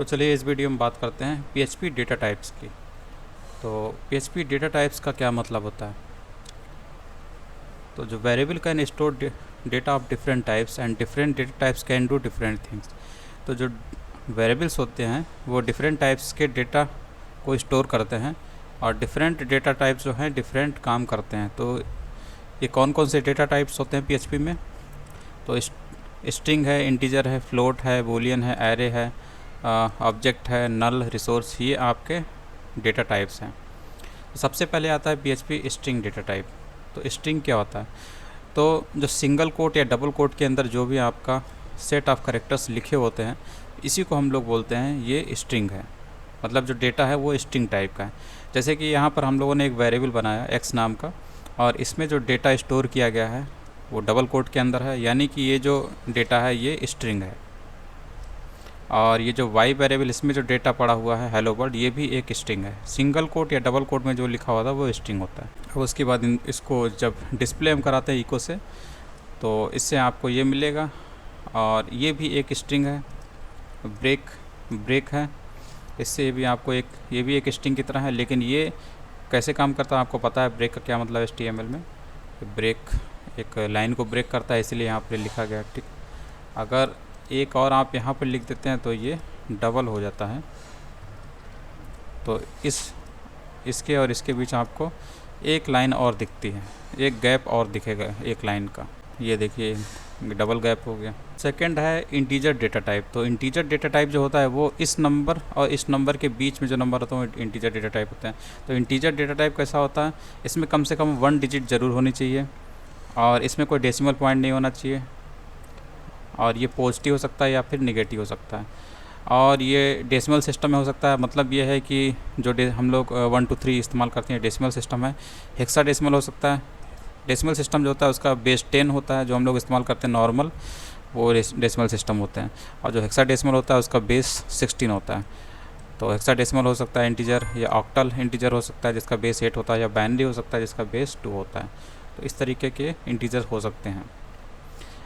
तो चलिए इस वीडियो में बात करते हैं PHP डेटा टाइप्स की। तो PHP डेटा टाइप्स का क्या मतलब होता है? तो जो variable can store data of different types and different data types can do different things. तो जो वेरिएबल्स होते हैं वो डिफरेंट टाइप्स के डेटा को स्टोर करते हैं और डिफरेंट डेटा टाइप्स जो हैं डिफरेंट काम करते हैं। तो ये कौन कौन से डेटा टाइप्स होते हैं PHP में? तो स्ट्रिंग है, इंटीजर है, फ्लोट है, बूलियन है, एरे है, ऑब्जेक्ट है, नल, रिसोर्स, ये आपके डेटा टाइप्स हैं। तो सबसे पहले आता है PHP स्ट्रिंग डेटा टाइप। तो स्ट्रिंग क्या होता है? तो जो सिंगल कोट या डबल कोट के अंदर जो भी आपका सेट ऑफ करेक्टर्स लिखे होते हैं इसी को हम लोग बोलते हैं ये स्ट्रिंग है। मतलब जो डेटा है वो स्ट्रिंग टाइप का है। जैसे कि यहाँ पर हम लोगों ने एक वेरिएबल बनाया x नाम का और इसमें जो डेटा स्टोर किया गया है वो डबल कोट के अंदर है, यानी कि ये जो डेटा है ये स्ट्रिंग है। और ये जो y वेरिएबल इसमें जो डेटा पड़ा हुआ है हेलो वर्ल्ड, ये भी एक स्ट्रिंग है। सिंगल कोट या डबल कोट में जो लिखा हुआ था वो स्ट्रिंग होता है। अब उसके बाद इसको जब डिस्प्ले हम कराते हैं इको से तो इससे आपको ये मिलेगा। और ये भी एक स्ट्रिंग है। ब्रेक है, इससे भी आपको ये भी एक स्ट्रिंग की तरह है, लेकिन ये कैसे काम करता है आपको पता है? ब्रेक का क्या मतलब है HTML में? ब्रेक एक लाइन को ब्रेक करता है, इसलिए यहाँ पर लिखा गया। ठीक, अगर एक और आप यहाँ पर लिख देते हैं तो ये डबल हो जाता है। तो इसके और इसके बीच आपको एक लाइन और दिखती है, एक गैप और दिखेगा एक लाइन का। ये देखिए डबल गैप हो गया। सेकंड है इंटीजर डेटा टाइप। तो इंटीजर डेटा टाइप जो होता है वो इस नंबर और इस नंबर के बीच में जो नंबर होता है वो इंटीजर डेटा टाइप होता है। तो इंटीजर डेटा टाइप कैसा होता है? इसमें कम से कम 1 डिजिट ज़रूर होनी चाहिए और इसमें कोई डेसिमल पॉइंट नहीं होना चाहिए। और ये पॉजिटिव हो सकता है या फिर नेगेटिव हो सकता है। और ये डेसिमल सिस्टम में हो सकता है। मतलब ये है कि जो हम लोग 1 2 3 इस्तेमाल करते हैं डेसिमल सिस्टम है। हेक्साडेसिमल हो सकता है। डेसिमल सिस्टम जो होता है उसका बेस 10 होता है, जो हम लोग इस्तेमाल करते हैं नॉर्मल, वो डेसिमल सिस्टम होते हैं। और जो हेक्साडेसिमल होता है उसका बेस 16 होता है। तो हेक्साडेसिमल हो सकता है इंटीजर, या ऑक्टल इंटीजर हो सकता है जिसका बेस 8 होता है, या बाइनरी हो सकता है जिसका बेस 2 होता है। तो इस तरीके के इंटीजर हो सकते हैं।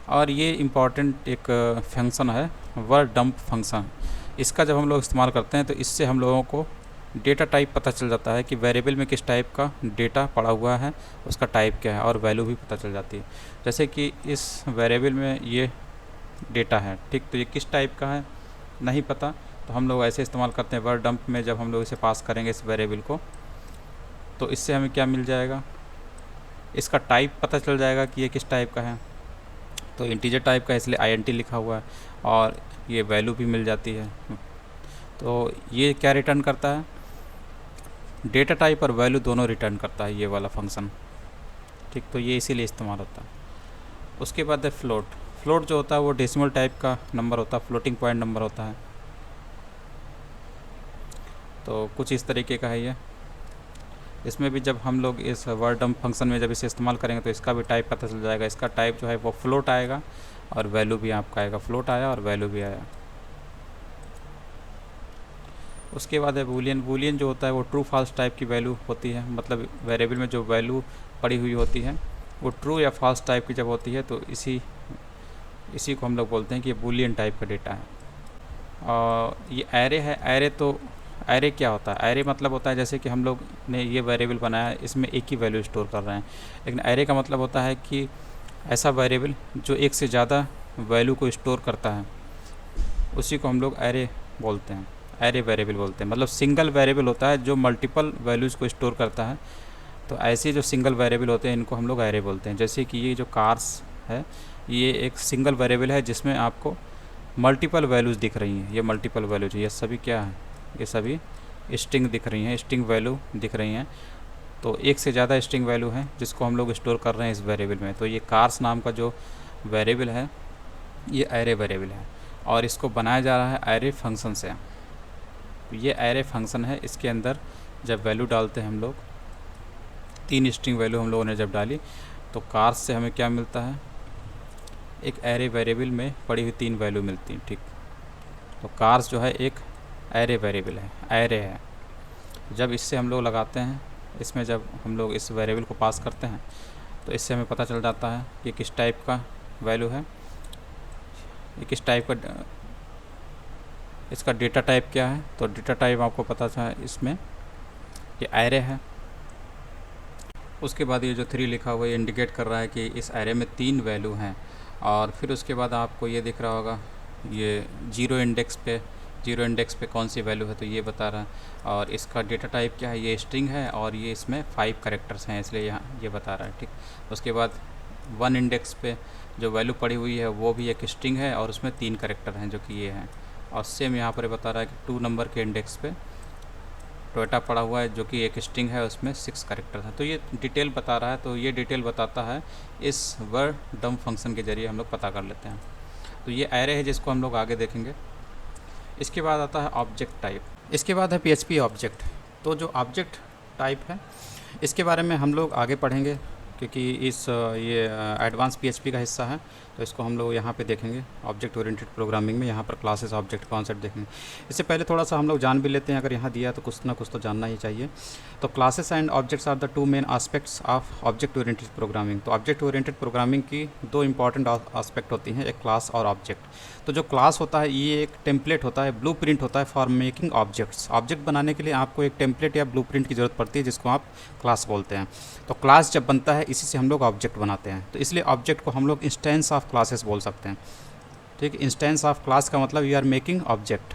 और ये इम्पॉर्टेंट एक फंक्शन है वर्ड डंप फंक्शन। इसका जब हम लोग इस्तेमाल करते हैं तो इससे हम लोगों को डेटा टाइप पता चल जाता है कि वेरिएबल में किस टाइप का डेटा पड़ा हुआ है, उसका टाइप क्या है, और वैल्यू भी पता चल जाती है। जैसे कि इस वेरिएबल में ये डेटा है, ठीक, तो ये किस टाइप का है नहीं पता, तो हम लोग ऐसे इस्तेमाल करते हैं वर्ड डंप में। जब हम लोग इसे पास करेंगे इस वेरिएबल को तो इससे हमें क्या मिल जाएगा? इसका टाइप पता चल जाएगा कि ये किस टाइप का है। तो इंटीजर टाइप का इसलिए INT लिखा हुआ है और ये वैल्यू भी मिल जाती है। तो ये क्या रिटर्न करता है? डेटा टाइप और वैल्यू दोनों रिटर्न करता है ये वाला फंक्शन। ठीक, तो ये इसीलिए इस्तेमाल होता है। उसके बाद है फ्लोट। फ्लोट जो होता है वो डेसिमल टाइप का नंबर होता है, फ्लोटिंग पॉइंट नंबर होता है। तो कुछ इस तरीके का है ये। इसमें भी जब हम लोग इस वर्ड डंप फंक्शन में जब इसे इस्तेमाल करेंगे तो इसका भी टाइप पता चल जाएगा। इसका टाइप जो है वो फ्लोट आएगा और वैल्यू भी आपका आएगा। फ्लोट आया और वैल्यू भी आया। उसके बाद है बूलियन। बूलियन जो होता है वो ट्रू फॉल्स टाइप की वैल्यू होती है। मतलब वेरिएबल में जो वैल्यू पड़ी हुई होती है वो ट्रू या फॉल्स टाइप की जब होती है तो इसी को हम लोग बोलते हैं कि ये बूलियन टाइप का डेटा है। और ये एरे है। एरे क्या होता है? एरे मतलब होता है जैसे कि हम लोग ने ये वेरिएबल बनाया, इसमें एक ही वैल्यू स्टोर कर रहे हैं। लेकिन एरे का मतलब होता है कि ऐसा वेरिएबल जो एक से ज़्यादा वैल्यू को स्टोर करता है उसी को हम लोग एरे बोलते हैं, एरे वेरिएबल बोलते हैं। मतलब सिंगल वेरिएबल होता है जो मल्टीपल वैल्यूज़ को स्टोर करता है। तो ऐसे जो सिंगल वेरिएबल होते हैं इनको हम लोग एरे बोलते हैं। जैसे कि ये जो कार्स है ये एक सिंगल वेरिएबल है जिसमें आपको मल्टीपल वैल्यूज़ दिख रही हैं। ये मल्टीपल वैल्यूज ये सभी क्या है? ये सभी स्ट्रिंग दिख रही हैं, स्ट्रिंग वैल्यू दिख रही हैं। तो एक से ज़्यादा स्ट्रिंग वैल्यू है जिसको हम लोग स्टोर कर रहे हैं इस वेरिएबल में। तो ये कार्स नाम का जो वेरिएबल है ये एरे वेरिएबल है और इसको बनाया जा रहा है एरे फंक्शन से। ये एरे फंक्शन है। इसके अंदर जब वैल्यू डालते हैं हम लोग, 3 स्ट्रिंग वैल्यू हम लोगों ने जब डाली तो कार्स से हमें क्या मिलता है? एक एरे वेरिएबल में पड़ी हुई 3 वैल्यू मिलती हैं। ठीक, तो कार्स जो है एक एरे वेरिएबल है, एरे है। जब इससे हम लोग लगाते हैं, इसमें जब हम लोग इस वेरिएबल को पास करते हैं तो इससे हमें पता चल जाता है कि किस टाइप का वैल्यू है, ये किस टाइप का इसका डेटा टाइप क्या है, तो डेटा टाइप आपको पता था इसमें ये एरे है। उसके बाद ये जो 3 लिखा हुआ है ये इंडिकेट कर रहा है कि इस एरे में 3 वैल्यू हैं। और फिर उसके बाद आपको ये दिख रहा होगा ये जीरो इंडेक्स पे कौन सी वैल्यू है, तो ये बता रहा है। और इसका डेटा टाइप क्या है, ये स्ट्रिंग है और ये इसमें 5 कैरेक्टर्स हैं, इसलिए यहाँ ये बता रहा है, ठीक। उसके बाद 1 इंडेक्स पे जो वैल्यू पड़ी हुई है वो भी एक स्ट्रिंग है और उसमें 3 कैरेक्टर हैं जो कि ये हैं। और सेम यहाँ पर बता रहा है कि 2 नंबर के इंडेक्स पे टोयोटा पड़ा हुआ है जो कि एक स्ट्रिंग है, उसमें 6 कैरेक्टर है। तो ये डिटेल बता रहा है, तो ये डिटेल बताता है इस वर्ड डम्प फंक्शन के ज़रिए हम लोग पता कर लेते हैं। तो ये एरे है जिसको हम लोग आगे देखेंगे। इसके बाद आता है ऑब्जेक्ट टाइप, इसके बाद है PHP ऑब्जेक्ट। तो जो ऑब्जेक्ट टाइप है इसके बारे में हम लोग आगे पढ़ेंगे क्योंकि ये एडवांस PHP का हिस्सा है, तो इसको हम लोग यहाँ पे देखेंगे ऑब्जेक्ट ओरिएंटेड प्रोग्रामिंग में। यहाँ पर क्लासेस ऑब्जेक्ट कॉन्सेप्ट देखेंगे। इससे पहले थोड़ा सा हम लोग जान भी लेते हैं, अगर यहाँ दिया तो कुछ ना कुछ तो जानना ही चाहिए। तो classes and objects are the 2 main aspects of object oriented programming. तो ऑब्जेक्ट ओरिएंटेड प्रोग्रामिंग की 2 इंपॉर्टेंट आस्पेक्ट होती हैं, एक क्लास और ऑब्जेक्ट। तो जो क्लास होता है ये एक टेम्पलेट होता है, ब्लूप्रिंट होता है फॉर मेकिंग ऑब्जेक्ट्स। ऑब्जेक्ट बनाने के लिए आपको एक टेम्पलेट या ब्लूप्रिंट की ज़रूरत पड़ती है जिसको आप क्लास बोलते हैं। तो क्लास जब बनता है इसी से हम लोग ऑब्जेक्ट बनाते हैं, तो इसलिए ऑब्जेक्ट को हम लोग इंस्टेंस ऑफ क्लासेस बोल सकते हैं, ठीक। इंस्टेंस ऑफ क्लास का मतलब यू आर मेकिंग ऑब्जेक्ट।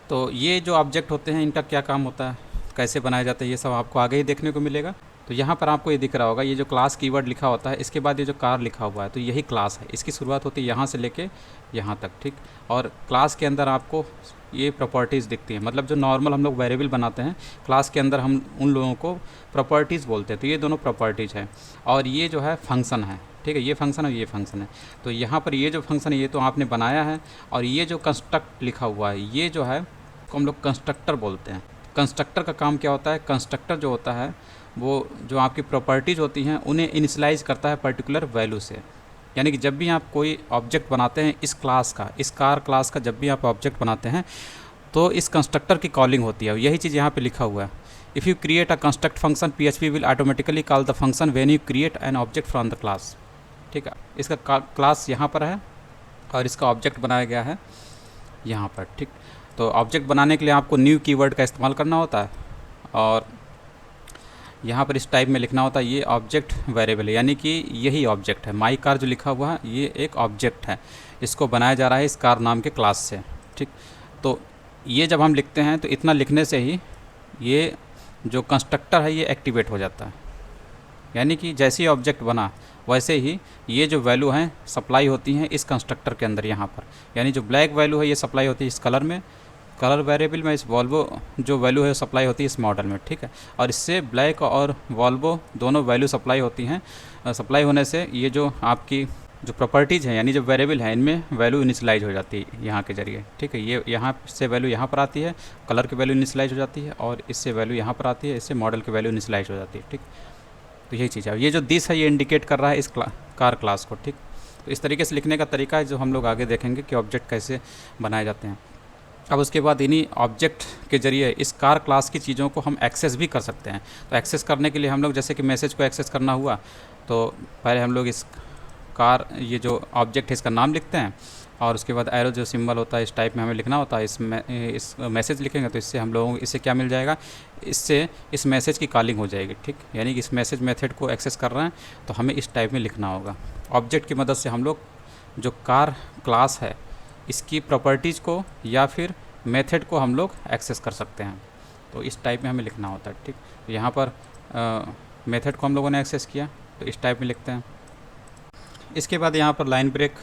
तो ये जो ऑब्जेक्ट होते हैं इनका क्या काम होता है, कैसे बनाए जाते हैं, ये सब आपको आगे ही देखने को मिलेगा। तो यहाँ पर आपको ये दिख रहा होगा, ये जो क्लास कीवर्ड लिखा होता है इसके बाद ये जो कार लिखा हुआ है तो यही क्लास है। इसकी शुरुआत होती है यहाँ से लेके यहाँ तक, ठीक। और क्लास के अंदर आपको ये प्रॉपर्टीज़ दिखती हैं, मतलब जो नॉर्मल हम लोग वेरिएबल बनाते हैं क्लास के अंदर हम उन लोगों को प्रॉपर्टीज़ बोलते हैं। तो ये दोनों प्रॉपर्टीज़ है और ये जो है फंक्शन है, ठीक है। ये फंक्शन और ये फंक्शन है। तो यहाँ पर ये जो फंक्शन है ये तो आपने बनाया है, और ये जो कंस्ट्रक्ट लिखा हुआ है ये जो है को हम लोग कंस्ट्रक्टर बोलते हैं। कंस्ट्रक्टर का काम क्या होता है, कंस्ट्रक्टर जो होता है वो जो आपकी प्रॉपर्टीज़ होती हैं उन्हें इनिशियलाइज़ करता है पर्टिकुलर वैल्यू से। यानी कि जब भी आप कोई ऑब्जेक्ट बनाते हैं इस क्लास का, इस कार क्लास का जब भी आप ऑब्जेक्ट बनाते हैं तो इस कंस्ट्रक्टर की कॉलिंग होती है। यही चीज़ यहाँ पे लिखा हुआ है, if you create a construct function PHP will automatically call the function when you create an object from the class, ठीक है। इसका क्लास यहाँ पर है और इसका ऑब्जेक्ट बनाया गया है यहाँ पर, ठीक। तो ऑब्जेक्ट बनाने के लिए आपको न्यू कीवर्ड का इस्तेमाल करना होता है और यहाँ पर इस टाइप में लिखना होता है ये ऑब्जेक्ट वेरिएबल है, यानी कि यही ऑब्जेक्ट है। माई कार जो लिखा हुआ है ये एक ऑब्जेक्ट है, इसको बनाया जा रहा है इस कार नाम के क्लास से, ठीक। तो ये जब हम लिखते हैं तो इतना लिखने से ही ये जो कंस्ट्रक्टर है ये एक्टिवेट हो जाता है, यानी कि जैसे ही ऑब्जेक्ट बना वैसे ही ये जो वैल्यू हैं सप्लाई होती हैं इस कंस्ट्रक्टर के अंदर यहाँ पर। यानी जो ब्लैक वैल्यू है ये सप्लाई होती है इस कलर में, कलर वेरिएबल में, इस वॉल्वो जो वैल्यू है सप्लाई होती है इस मॉडल में, ठीक है। और इससे ब्लैक और वॉल्वो दोनों वैल्यू सप्लाई होती हैं। सप्लाई होने से ये जो आपकी जो प्रॉपर्टीज़ हैं यानी जो वेरिएबल हैं इनमें वैल्यू इनिशियलाइज हो जाती है यहाँ के जरिए, ठीक है। ये यहाँ से वैल्यू यहाँ पर आती है, कलर की वैल्यू इनिशियलाइज हो जाती है, और इससे वैल्यू यहाँ पर आती है, इससे मॉडल की वैल्यू इनिशियलाइज हो जाती है, ठीक। तो यही चीज़ है। ये जो दिस है ये इंडिकेट कर रहा है इस कार क्लास को, ठीक। तो इस तरीके से लिखने का तरीका है जो हम लोग आगे देखेंगे कि ऑब्जेक्ट कैसे बनाए जाते हैं। अब उसके बाद इन्हीं ऑब्जेक्ट के ज़रिए इस कार क्लास की चीज़ों को हम एक्सेस भी कर सकते हैं। तो एक्सेस करने के लिए हम लोग जैसे कि मैसेज को एक्सेस करना हुआ तो पहले हम लोग इस कार ये जो ऑब्जेक्ट है इसका नाम लिखते हैं और उसके बाद एरो जो सिंबल होता है इस टाइप में हमें लिखना होता है। इस मैसेज लिखेंगे तो इससे हम लोगों को इससे क्या मिल जाएगा, इससे इस मैसेज की कॉलिंग हो जाएगी, ठीक। यानी कि इस मैसेज मेथड को एक्सेस कर रहे हैं तो हमें इस टाइप में लिखना होगा। ऑब्जेक्ट की मदद से हम लोग जो कार क्लास है इसकी प्रॉपर्टीज़ को या फिर मेथड को हम लोग एक्सेस कर सकते हैं। तो इस टाइप में हमें लिखना होता है, ठीक। तो यहाँ पर मेथड को हम लोगों ने एक्सेस किया तो इस टाइप में लिखते हैं। इसके बाद यहाँ पर लाइन ब्रेक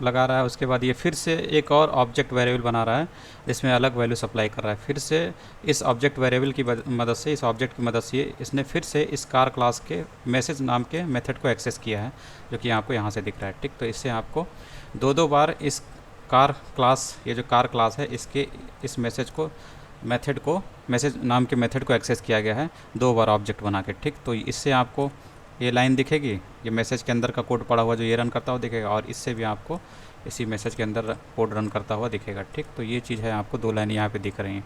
लगा रहा है, उसके बाद ये फिर से एक और ऑब्जेक्ट वेरिएबल बना रहा है जिसमें अलग वैल्यू सप्लाई कर रहा है। फिर से इस ऑब्जेक्ट वेरिएबल की मदद से, इस ऑब्जेक्ट की मदद से इसने फिर से इस कार क्लास के मैसेज नाम के मेथड को एक्सेस किया है जो कि आपको यहाँ से दिख रहा है, ठीक। तो इससे आपको दो बार इस कार क्लास, ये जो कार क्लास है इसके इस मैसेज को मेथड को मैसेज नाम के मेथड को एक्सेस किया गया है 2 बार ऑब्जेक्ट बना के, ठीक। तो इससे आपको ये लाइन दिखेगी, ये मैसेज के अंदर का कोड पड़ा हुआ जो ये रन करता हुआ दिखेगा, और इससे भी आपको इसी मैसेज के अंदर कोड रन करता हुआ दिखेगा, ठीक। तो ये चीज़ है, आपको 2 लाइन यहाँ पे दिख रही हैं,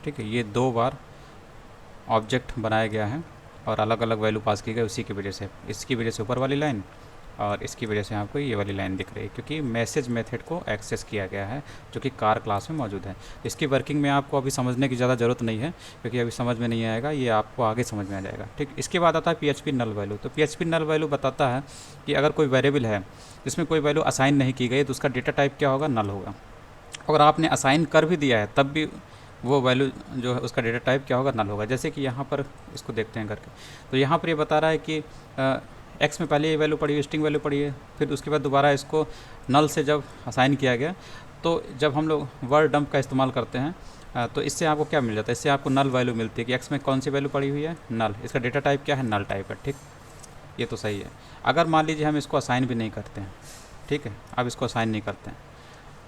ठीक है। ये 2 बार ऑब्जेक्ट बनाया गया है और अलग अलग वैल्यू पास की गई उसी की वजह से, इसकी वजह से ऊपर वाली लाइन और इसकी वजह से आपको ये वाली लाइन दिख रही है, क्योंकि मैसेज मेथड को एक्सेस किया गया है जो कि कार क्लास में मौजूद है। इसकी वर्किंग में आपको अभी समझने की ज़्यादा ज़रूरत नहीं है, क्योंकि अभी समझ में नहीं आएगा, ये आपको आगे समझ में आ जाएगा। ठीक, इसके बाद आता है PHP नल वैल्यू। तो PHP नल वैल्यू बताता है कि अगर कोई वेरिएबल है जिसमें कोई वैल्यू असाइन नहीं की गई तो उसका डेटा टाइप क्या होगा, नल होगा। अगर आपने असाइन कर भी दिया है तब भी वो वैल्यू जो है उसका डेटा टाइप क्या होगा, नल होगा। जैसे कि यहाँ पर इसको देखते हैं करके, तो यहाँ पर ये बता रहा है कि एक्स में पहले ये वैल्यू पड़ी है, स्ट्रिंग वैल्यू पड़ी है, फिर उसके बाद दोबारा इसको नल से जब असाइन किया गया, तो जब हम लोग वर्ड डंप का इस्तेमाल करते हैं तो इससे आपको क्या मिल जाता है, इससे आपको नल वैल्यू मिलती है कि एक्स में कौन सी वैल्यू पड़ी हुई है, नल। इसका डेटा टाइप क्या है, नल टाइप है। ठीक, ये तो सही है। अगर मान लीजिए हम इसको असाइन भी नहीं करते हैं, ठीक है, अब इसको असाइन नहीं करते हैं,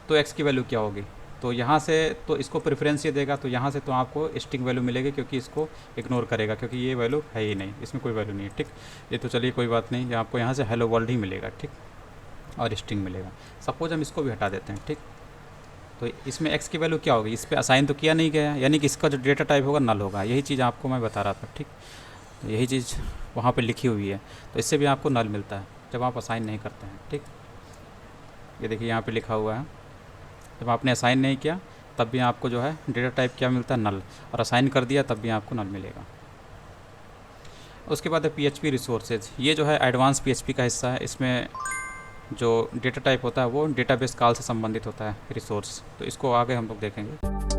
तो एक्स की वैल्यू क्या होगी, तो यहाँ से तो इसको प्रेफरेंस ये देगा, तो यहाँ से तो आपको स्ट्रिंग वैल्यू मिलेगी, क्योंकि इसको इग्नोर करेगा, क्योंकि ये वैल्यू है ही नहीं, इसमें कोई वैल्यू नहीं है। ठीक, ये तो चलिए कोई बात नहीं, ये आपको यहाँ से हेलो वर्ल्ड ही मिलेगा। ठीक, और स्ट्रिंग मिलेगा। सपोज हम इसको भी हटा देते हैं। ठीक, तो इसमें एक्स की वैल्यू क्या होगी, इस पर असाइन तो किया नहीं गया है, यानी कि इसका जो डेटा टाइप होगा नल होगा। यही चीज़ आपको मैं बता रहा था। ठीक, तो यही चीज़ वहाँ पे लिखी हुई है, तो इससे भी आपको नल मिलता है जब आप असाइन नहीं करते हैं। ठीक, ये देखिए यहाँ पे लिखा हुआ है, जब आपने असाइन नहीं किया तब भी आपको जो है डेटा टाइप क्या मिलता है, नल, और असाइन कर दिया तब भी आपको नल मिलेगा। उसके बाद है PHP रिसोर्सेज। ये जो है एडवांस PHP का हिस्सा है। इसमें जो डेटा टाइप होता है वो डेटाबेस कॉल से संबंधित होता है, रिसोर्स। तो इसको आगे हम लोग देखेंगे।